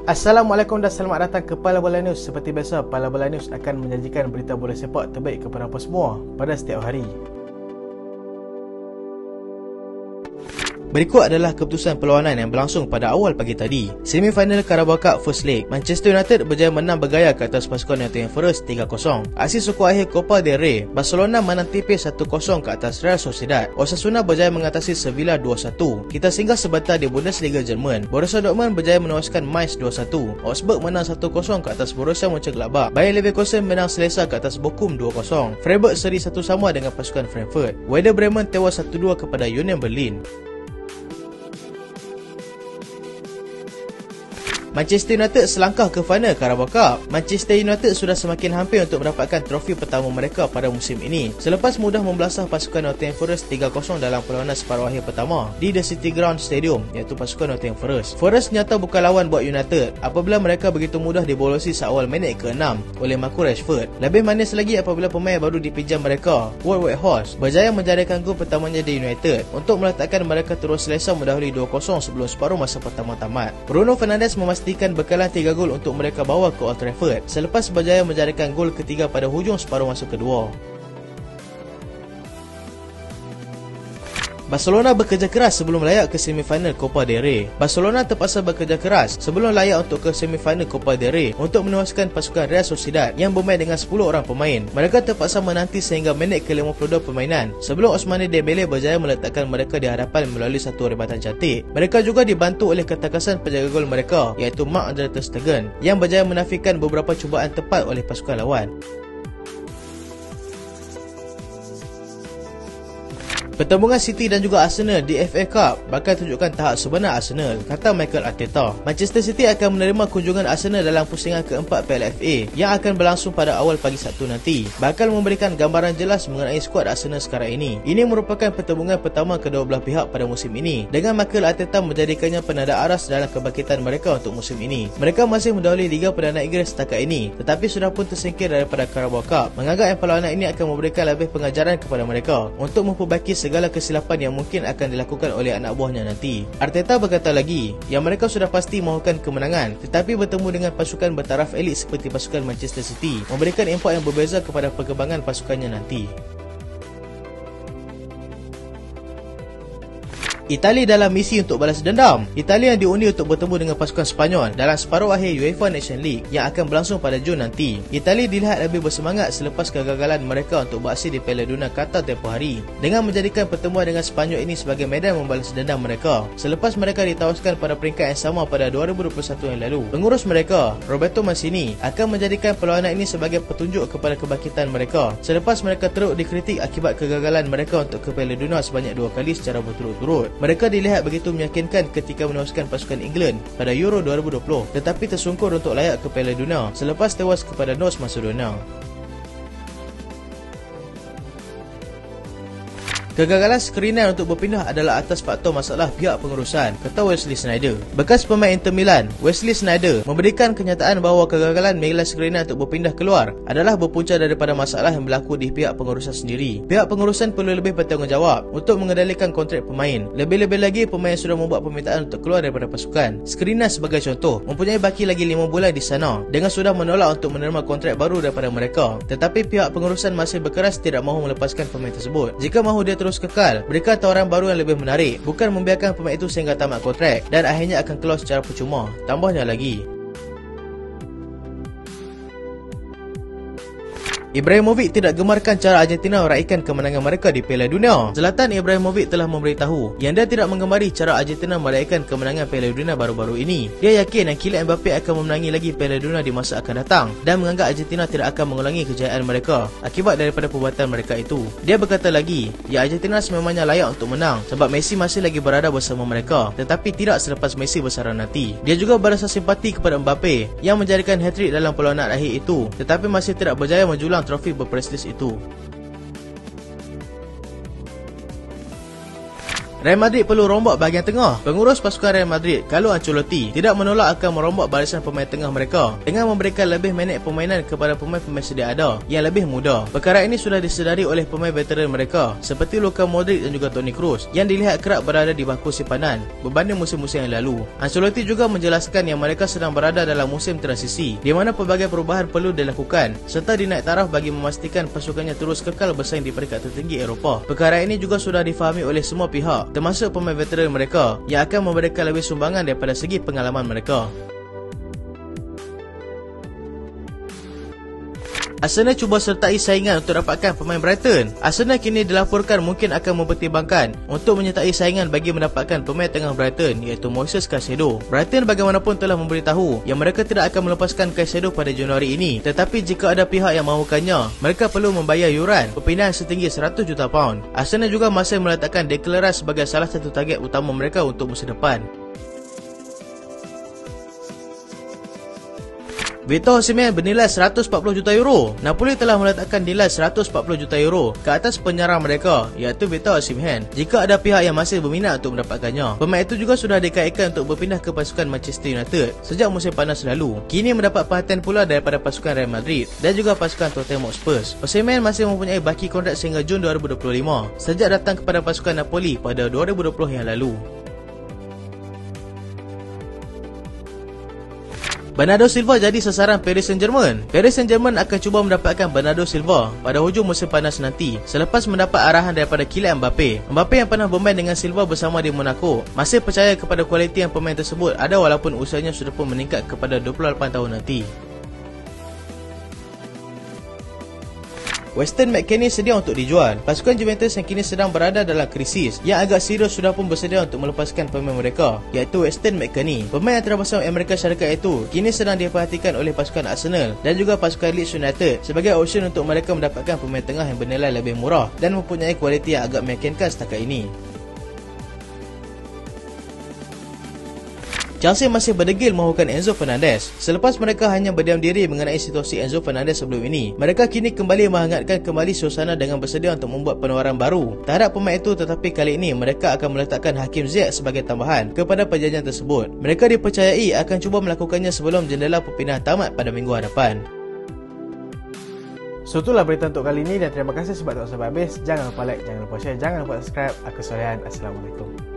Assalamualaikum dan selamat datang ke Pala Bola News. Seperti biasa, Pala Bola News akan menjanjikan berita bola sepak terbaik kepada anda semua pada setiap hari. Berikut adalah keputusan perlawanan yang berlangsung pada awal pagi tadi. Semifinal Carabao Cup First Leg, Manchester United berjaya menang bergaya ke atas pasukan Nottingham Forest 3-0. Aksi suku akhir Copa del Rey, Barcelona menang tipis 1-0 ke atas Real Sociedad. Osasuna berjaya mengatasi Sevilla 2-1. Kita singgah sebentar di Bundesliga Jerman. Borussia Dortmund berjaya menewaskan Mainz 2-1. Augsburg menang 1-0 ke atas Borussia Mönchengladbach. Bayer Leverkusen menang selesa ke atas Bochum 2-0. Freiburg seri 1 sama dengan pasukan Frankfurt. Werder Bremen tewas 1-2 kepada Union Berlin. Manchester United selangkah ke final Carabao Cup. Manchester United sudah semakin hampir untuk mendapatkan trofi pertama mereka pada musim ini selepas mudah membelasah pasukan Nottingham Forest 3-0 dalam perlawanan separuh akhir pertama di The City Ground Stadium, iaitu pasukan Nottingham Forest. Forest nyata bukan lawan buat United apabila mereka begitu mudah dibolosi seawal minit ke-6 oleh Marcus Rashford. Lebih manis lagi apabila pemain baru dipinjam mereka, Wout Weghorst, berjaya menjadikan gol pertamanya di United untuk meletakkan mereka terus selesa mendahului 2-0 sebelum separuh masa pertama tamat. Bruno Fernandes memastikan bekalan 3 gol untuk mereka bawa ke Old Trafford selepas berjaya menjadikan gol ketiga pada hujung separuh masa kedua. Barcelona bekerja keras sebelum layak ke semifinal Copa del Rey. Barcelona terpaksa bekerja keras sebelum layak untuk ke semifinal Copa del Rey untuk menewaskan pasukan Real Sociedad yang bermain dengan 10 orang pemain. Mereka terpaksa menanti sehingga minit ke-52 permainan sebelum Ousmane Dembele berjaya meletakkan mereka di hadapan melalui satu rebatan cantik. Mereka juga dibantu oleh ketakasan penjaga gol mereka, iaitu Marc-Andre ter Stegen, yang berjaya menafikan beberapa cubaan tepat oleh pasukan lawan. Pertembungan City dan juga Arsenal di FA Cup bakal tunjukkan tahap sebenar Arsenal, kata Mikel Arteta. Manchester City akan menerima kunjungan Arsenal dalam pusingan keempat Piala FA yang akan berlangsung pada awal pagi Sabtu nanti. Bakal memberikan gambaran jelas mengenai skuad Arsenal sekarang ini. Ini merupakan pertembungan pertama kedua belah pihak pada musim ini, dengan Mikel Arteta menjadikannya penanda aras dalam kebangkitan mereka untuk musim ini. Mereka masih mendahului Liga Perdana Inggeris setakat ini, tetapi sudah pun tersingkir daripada Carabao Cup. Menganggap yang perlawanan ini akan memberikan lebih pengajaran kepada mereka untuk memperbaiki segala kesilapan yang mungkin akan dilakukan oleh anak buahnya nanti. Arteta berkata lagi yang mereka sudah pasti mahukan kemenangan, tetapi bertemu dengan pasukan bertaraf elit seperti pasukan Manchester City memberikan impak yang berbeza kepada perkembangan pasukannya nanti. Itali dalam misi untuk balas dendam. Itali yang diundi untuk bertemu dengan pasukan Sepanyol dalam separuh akhir UEFA Nations League yang akan berlangsung pada Jun nanti. Itali dilihat lebih bersemangat selepas kegagalan mereka untuk beraksi di Piala Dunia Qatar tempoh hari, dengan menjadikan pertemuan dengan Sepanyol ini sebagai medan membalas dendam mereka selepas mereka ditawaskan pada peringkat yang sama pada 2021 yang lalu. Pengurus mereka, Roberto Mancini, akan menjadikan perlawanan ini sebagai petunjuk kepada kebangkitan mereka selepas mereka teruk dikritik akibat kegagalan mereka untuk ke Piala Dunia sebanyak 2 kali secara berturut-turut. Mereka dilihat begitu meyakinkan ketika menewaskan pasukan England pada Euro 2020, tetapi tersungkur untuk layak ke Piala Dunia selepas tewas kepada North Macedonia. Kegagalan Skriniar untuk berpindah adalah atas faktor masalah pihak pengurusan, kata Wesley Sneijder. Bekas pemain Inter Milan, Wesley Sneijder, memberikan kenyataan bahawa kegagalan Milan Skriniar untuk berpindah keluar adalah berpunca daripada masalah yang berlaku di pihak pengurusan sendiri. Pihak pengurusan perlu lebih bertanggungjawab untuk mengendalikan kontrak pemain. Lebih-lebih lagi, pemain sudah membuat permintaan untuk keluar daripada pasukan. Skriniar sebagai contoh, mempunyai baki lagi 5 bulan di sana dengan sudah menolak untuk menerima kontrak baru daripada mereka. Tetapi pihak pengurusan masih berkeras tidak mahu melepaskan pemain tersebut. Jika mahu dia terus kekal, berikan tawaran baru yang lebih menarik, bukan membiarkan pemain itu sehingga tamat kontrak dan akhirnya akan keluar secara percuma, tambahnya lagi. Ibrahimovic tidak gemarkan cara Argentina meraihkan kemenangan mereka di Piala Dunia. Zlatan Ibrahimovic telah memberitahu yang dia tidak menggemari cara Argentina meraihkan kemenangan Piala Dunia baru-baru ini. Dia yakin yang Kylian Mbappe akan memenangi lagi Piala Dunia di masa akan datang dan menganggap Argentina tidak akan mengulangi kejayaan mereka akibat daripada perbuatan mereka itu. Dia berkata lagi, ya, Argentina sememangnya layak untuk menang sebab Messi masih lagi berada bersama mereka, tetapi tidak selepas Messi bersara nanti. Dia juga berasa simpati kepada Mbappe yang menjadikan hat-trick dalam perlawanan akhir itu, tetapi masih tidak berjaya menjulang trofi berprestij itu. Real Madrid perlu rombak bahagian tengah. Pengurus pasukan Real Madrid, Carlo Ancelotti, tidak menolak akan merombak barisan pemain tengah mereka dengan memberikan lebih minit permainan kepada pemain-pemain sedia ada yang lebih muda. Perkara ini sudah disedari oleh pemain veteran mereka seperti Luka Modric dan juga Toni Kroos yang dilihat kerap berada di bangku simpanan berbanding musim-musim yang lalu. Ancelotti juga menjelaskan yang mereka sedang berada dalam musim transisi di mana pelbagai perubahan perlu dilakukan serta dinaik taraf bagi memastikan pasukannya terus kekal bersaing di peringkat tertinggi Eropah. Perkara ini juga sudah difahami oleh semua pihak termasuk pemain veteran mereka yang akan memberikan lebih sumbangan daripada segi pengalaman mereka. Arsenal cuba sertai saingan untuk dapatkan pemain Brighton. Arsenal kini dilaporkan mungkin akan mempertimbangkan untuk menyertai saingan bagi mendapatkan pemain tengah Brighton iaitu Moises Caicedo. Brighton bagaimanapun telah memberitahu yang mereka tidak akan melepaskan Caicedo pada Januari ini, tetapi jika ada pihak yang mahukannya, mereka perlu membayar yuran perpindahan setinggi 100 juta pound. Arsenal juga masih meletakkan Declan Rice sebagai salah satu target utama mereka untuk musim depan. Victor Osimhen bernilai 140 juta euro. Napoli telah meletakkan nilai 140 juta euro ke atas penyerang mereka iaitu Victor Osimhen jika ada pihak yang masih berminat untuk mendapatkannya. Pemain itu juga sudah dikaitkan untuk berpindah ke pasukan Manchester United sejak musim panas lalu. Kini mendapat perhatian pula daripada pasukan Real Madrid dan juga pasukan Tottenham Hotspur. Osimhen masih mempunyai baki kontrak sehingga Jun 2025 sejak datang kepada pasukan Napoli pada 2020 yang lalu. Bernardo Silva jadi sasaran Paris Saint-Germain. Paris Saint-Germain akan cuba mendapatkan Bernardo Silva pada hujung musim panas nanti selepas mendapat arahan daripada Kylian Mbappe. Mbappe yang pernah bermain dengan Silva bersama di Monaco masih percaya kepada kualiti yang pemain tersebut ada walaupun usianya sudah pun meningkat kepada 28 tahun nanti. Weston McKennie sedia untuk dijual. Pasukan Juventus yang kini sedang berada dalam krisis yang agak serius sudah pun bersedia untuk melepaskan pemain mereka iaitu Weston McKennie. Pemain yang terpasang Amerika Syarikat itu kini sedang diperhatikan oleh pasukan Arsenal dan juga pasukan Leeds United sebagai option untuk mereka mendapatkan pemain tengah yang bernilai lebih murah dan mempunyai kualiti yang agak meyakinkan setakat ini. Chelsea masih berdegil mahukan Enzo Fernandez. Selepas mereka hanya berdiam diri mengenai situasi Enzo Fernandez sebelum ini, mereka kini kembali menghangatkan kembali suasana dengan bersedia untuk membuat penawaran baru terhadap pemain itu, tetapi kali ini mereka akan meletakkan Hakim Ziyech sebagai tambahan kepada perjanjian tersebut. Mereka dipercayai akan cuba melakukannya sebelum jendela perpindahan tamat pada minggu hadapan. So itulah berita untuk kali ini dan terima kasih sebab tengok sampai habis. Jangan lupa like, jangan lupa share, jangan lupa subscribe. Aku Solehan. Assalamualaikum.